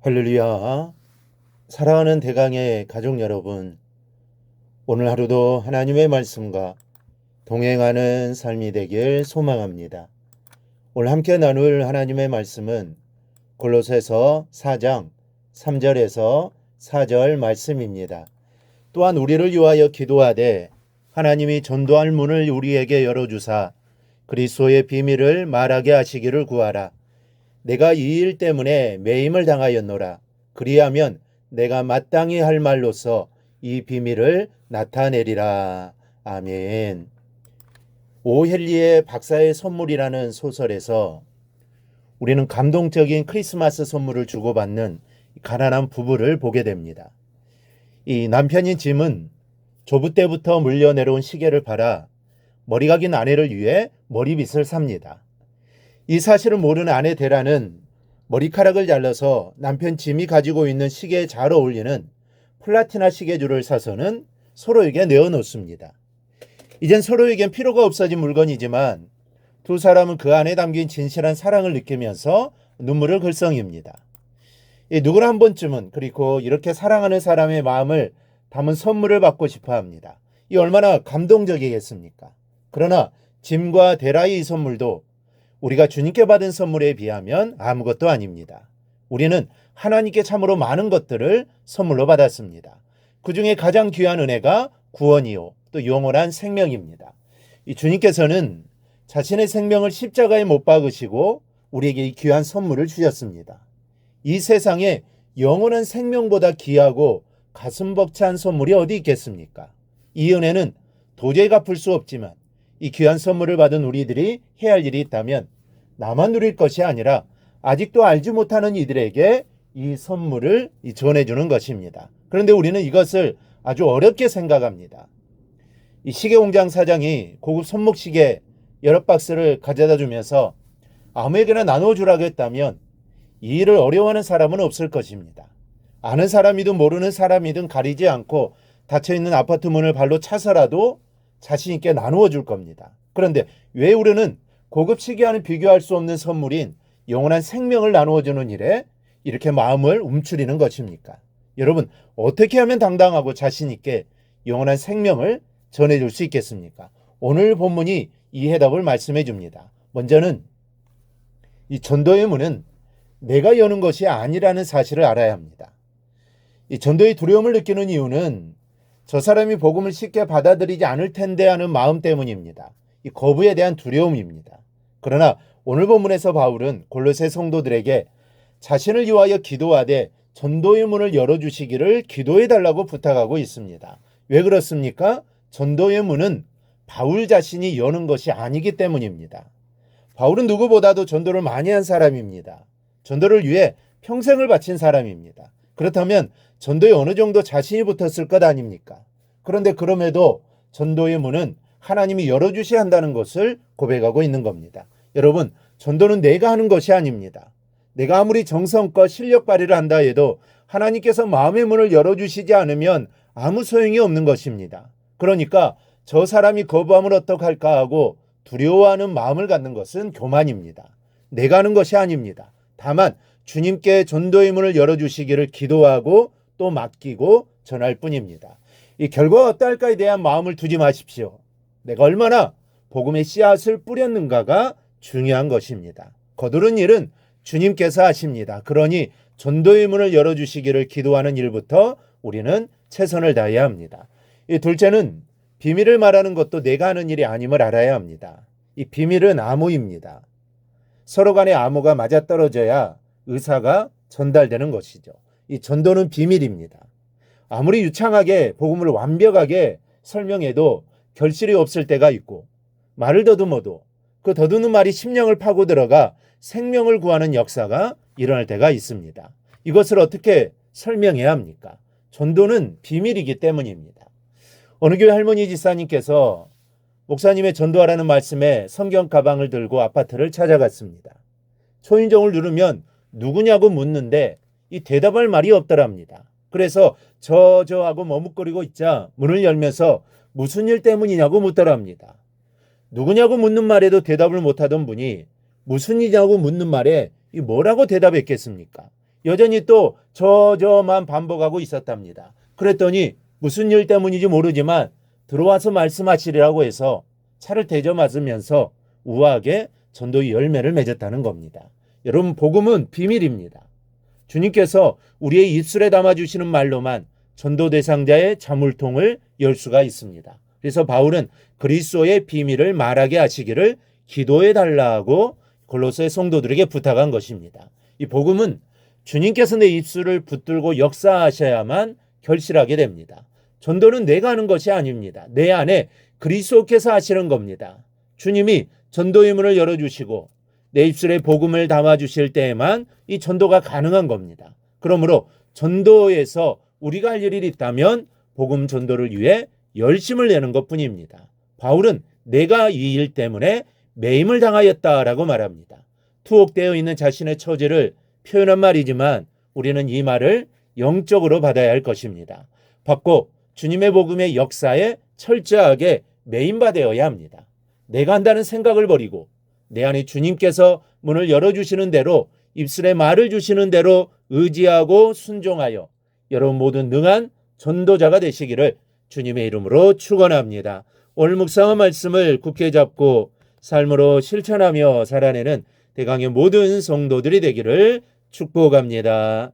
할렐루야. 사랑하는 대강의 가족 여러분, 오늘 하루도 하나님의 말씀과 동행하는 삶이 되길 소망합니다. 오늘 함께 나눌 하나님의 말씀은 골로새서 4장 3절에서 4절 말씀입니다. 또한 우리를 위하여 기도하되 하나님이 전도할 문을 우리에게 열어주사 그리스도의 비밀을 말하게 하시기를 구하라. 내가 이 일 때문에 매임을 당하였노라. 그리하면 내가 마땅히 할 말로서 이 비밀을 나타내리라. 아멘. 오헨리의 박사의 선물이라는 소설에서 우리는 감동적인 크리스마스 선물을 주고받는 가난한 부부를 보게 됩니다. 이 남편인 짐은 조부 때부터 물려내려온 시계를 팔아 머리가 긴 아내를 위해 머리빗을 삽니다. 이 사실을 모르는 아내 데라는 머리카락을 잘라서 남편 짐이 가지고 있는 시계에 잘 어울리는 플라티나 시계줄을 사서는 서로에게 내어놓습니다. 이젠 서로에겐 필요가 없어진 물건이지만 두 사람은 그 안에 담긴 진실한 사랑을 느끼면서 눈물을 글썽입니다. 누구나 한 번쯤은 그리고 이렇게 사랑하는 사람의 마음을 담은 선물을 받고 싶어 합니다. 이 얼마나 감동적이겠습니까? 그러나 짐과 데라의 이 선물도 우리가 주님께 받은 선물에 비하면 아무것도 아닙니다. 우리는 하나님께 참으로 많은 것들을 선물로 받았습니다. 그 중에 가장 귀한 은혜가 구원이요 또 영원한 생명입니다. 이 주님께서는 자신의 생명을 십자가에 못 박으시고 우리에게 이 귀한 선물을 주셨습니다. 이 세상에 영원한 생명보다 귀하고 가슴 벅찬 선물이 어디 있겠습니까? 이 은혜는 도저히 갚을 수 없지만 이 귀한 선물을 받은 우리들이 해야 할 일이 있다면 나만 누릴 것이 아니라 아직도 알지 못하는 이들에게 이 선물을 전해주는 것입니다. 그런데 우리는 이것을 아주 어렵게 생각합니다. 이 시계공장 사장이 고급 손목시계 여러 박스를 가져다 주면서 아무에게나 나눠주라고 했다면 이 일을 어려워하는 사람은 없을 것입니다. 아는 사람이든 모르는 사람이든 가리지 않고 닫혀있는 아파트 문을 발로 차서라도 자신 있게 나누어 줄 겁니다. 그런데 왜 우리는 고급 시계와는 비교할 수 없는 선물인 영원한 생명을 나누어 주는 일에 이렇게 마음을 움츠리는 것입니까? 여러분, 어떻게 하면 당당하고 자신 있게 영원한 생명을 전해줄 수 있겠습니까? 오늘 본문이 이 해답을 말씀해 줍니다. 먼저는 이 전도의 문은 내가 여는 것이 아니라는 사실을 알아야 합니다. 이 전도의 두려움을 느끼는 이유는 저 사람이 복음을 쉽게 받아들이지 않을 텐데 하는 마음 때문입니다. 이 거부에 대한 두려움입니다. 그러나 오늘 본문에서 바울은 골로새 성도들에게 자신을 위하여 기도하되 전도의 문을 열어주시기를 기도해달라고 부탁하고 있습니다. 왜 그렇습니까? 전도의 문은 바울 자신이 여는 것이 아니기 때문입니다. 바울은 누구보다도 전도를 많이 한 사람입니다. 전도를 위해 평생을 바친 사람입니다. 그렇다면 전도에 어느 정도 자신이 붙었을 것 아닙니까? 그런데 그럼에도 전도의 문은 하나님이 열어주셔야 한다는 것을 고백하고 있는 겁니다. 여러분, 전도는 내가 하는 것이 아닙니다. 내가 아무리 정성껏 실력 발휘를 한다 해도 하나님께서 마음의 문을 열어주시지 않으면 아무 소용이 없는 것입니다. 그러니까 저 사람이 거부하면 어떡할까 하고 두려워하는 마음을 갖는 것은 교만입니다. 내가 하는 것이 아닙니다. 다만 주님께 전도의 문을 열어주시기를 기도하고 또 맡기고 전할 뿐입니다. 이 결과가 어떨까에 대한 마음을 두지 마십시오. 내가 얼마나 복음의 씨앗을 뿌렸는가가 중요한 것입니다. 거두는 일은 주님께서 하십니다. 그러니 전도의 문을 열어주시기를 기도하는 일부터 우리는 최선을 다해야 합니다. 이 둘째는 비밀을 말하는 것도 내가 하는 일이 아님을 알아야 합니다. 이 비밀은 암호입니다. 서로 간의 암호가 맞아떨어져야 의사가 전달되는 것이죠. 이 전도는 비밀입니다. 아무리 유창하게 복음을 완벽하게 설명해도 결실이 없을 때가 있고 말을 더듬어도 그 더듬는 말이 심령을 파고 들어가 생명을 구하는 역사가 일어날 때가 있습니다. 이것을 어떻게 설명해야 합니까? 전도는 비밀이기 때문입니다. 어느 교회 할머니 집사님께서 목사님의 전도하라는 말씀에 성경 가방을 들고 아파트를 찾아갔습니다. 초인종을 누르면 누구냐고 묻는데 이 대답할 말이 없더랍니다. 그래서 저 하고 머뭇거리고 있자 문을 열면서 무슨 일 때문이냐고 묻더랍니다. 누구냐고 묻는 말에도 대답을 못하던 분이 무슨 일이냐고 묻는 말에 뭐라고 대답했겠습니까? 여전히 또 저만 반복하고 있었답니다. 그랬더니 무슨 일 때문인지 모르지만 들어와서 말씀하시리라고 해서 차를 대져 맞으면서 우아하게 전도의 열매를 맺었다는 겁니다. 여러분, 복음은 비밀입니다. 주님께서 우리의 입술에 담아주시는 말로만 전도 대상자의 자물통을 열 수가 있습니다. 그래서 바울은 그리스도의 비밀을 말하게 하시기를 기도해 달라고 골로새 성도들에게 부탁한 것입니다. 이 복음은 주님께서 내 입술을 붙들고 역사하셔야만 결실하게 됩니다. 전도는 내가 하는 것이 아닙니다. 내 안에 그리스도께서 하시는 겁니다. 주님이 전도의 문을 열어주시고 내 입술에 복음을 담아주실 때에만 이 전도가 가능한 겁니다. 그러므로 전도에서 우리가 할 일이 있다면 복음 전도를 위해 열심을 내는 것뿐입니다. 바울은 내가 이 일 때문에 매임을 당하였다라고 말합니다. 투옥되어 있는 자신의 처지를 표현한 말이지만 우리는 이 말을 영적으로 받아야 할 것입니다. 받고 주님의 복음의 역사에 철저하게 매임받아야 합니다. 내가 한다는 생각을 버리고 내 안에 주님께서 문을 열어주시는 대로 입술에 말을 주시는 대로 의지하고 순종하여 여러분 모두 능한 전도자가 되시기를 주님의 이름으로 축원합니다. 오늘 묵상한 말씀을 굳게 잡고 삶으로 실천하며 살아내는 대강의 모든 성도들이 되기를 축복합니다.